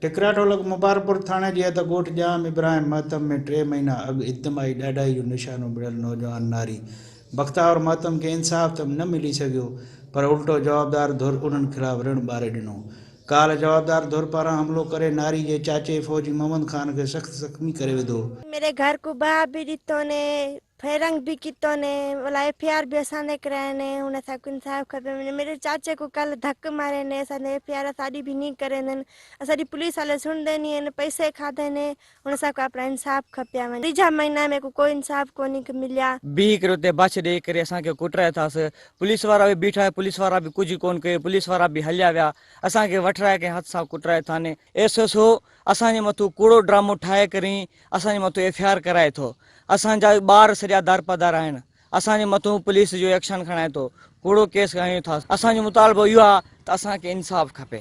टिकराटोलक मुबारकपुर थाने जी हद ॻोठ जाम इब्राहिम महतम में 3 महीना अॻु इज्तिमाही ॾाढाई जो निशानो मिलियल नौजवान नारी बख्तावर महतम खे इंसाफ़ त न मिली सघियो पर उल्टो जवाबदार धुर उन्हनि खिलाफ़ ऋण ॿारे ॾिनो। काल्ह जवाबदार धुर पारां हमलो करे नारी जे चाचे फौजी मोहम्मद खान खे सख़्त ज़ख़्मी करे विधो। मेरे घर को बाहर भी दितो ने फेरंग भी कितो ने वाला एफआईआर भी असाने कराए ने उन साको इंसाफ खपे। मेरे चाचे को कल धक मारे ने असाने एफआईआर साडी भी नहीं करे ने असाडी पुलिस वाले सुन देनी ने पैसे खादे ने उन साको अपना इंसाफ खपया। तीजा महीना में कोई इंसाफ कोनी मिलिया। 20 करो ते बच दे करे असा के कुटराए थास पुलिस वाला भी बीठा है पुलिस वाला भी कुछ कोन के पुलिस वाला भी हलिया व्या असा के वठराए के हाथ सा कुटराए थाने एसो असाने मथो कूड़ो ड्रामो ठाए करी असाने मथो एफआईआर कराए थो। असांजा ॿार सॼा दरपदार आहिनि असांजे मथो पुलिस जो एक्शन खणाए थो कूड़ो केस खणी था। असांजो मुतालबो इहो आहे त असांखे इंसाफ़ खपे।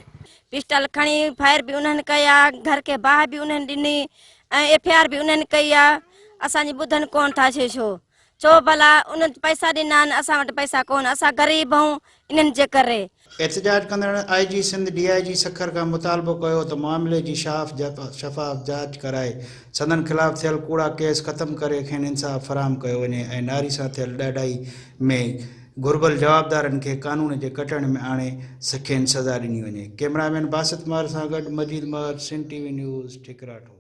पिस्टल खणी फायर भी उन्हनि कया घर के बाहर भी उन्हनि ॾिनी एफआईआर भी उन्हनि कई आहे असांजी ॿुधनि कोन था छो भला उन पैसा ॾिना आहिनि असां वटि पैसा कोन असां ग़रीब आहियूं इन्हनि जे करे। एहतजाज कंदड़ आईजी सिंध डीआईजी सखर का मुतालबो कयो त मामले जी शफ़ाफ़ जांच कराए संदन खिलाफ़ थियल कूड़ा केस ख़त्म करे खेनि इंसाफ़ फराहम कयो वञे ऐं नारी सां थियल ॾाढाई में घुर्बल जवाबदारनि खे कानून जे कटण में आणे खेनि सज़ा ॾिनी वञे। कैमरामैन बासित कुमार सां गॾु मजीद महर, सिंध टीवी न्यूज़, टिकराटो।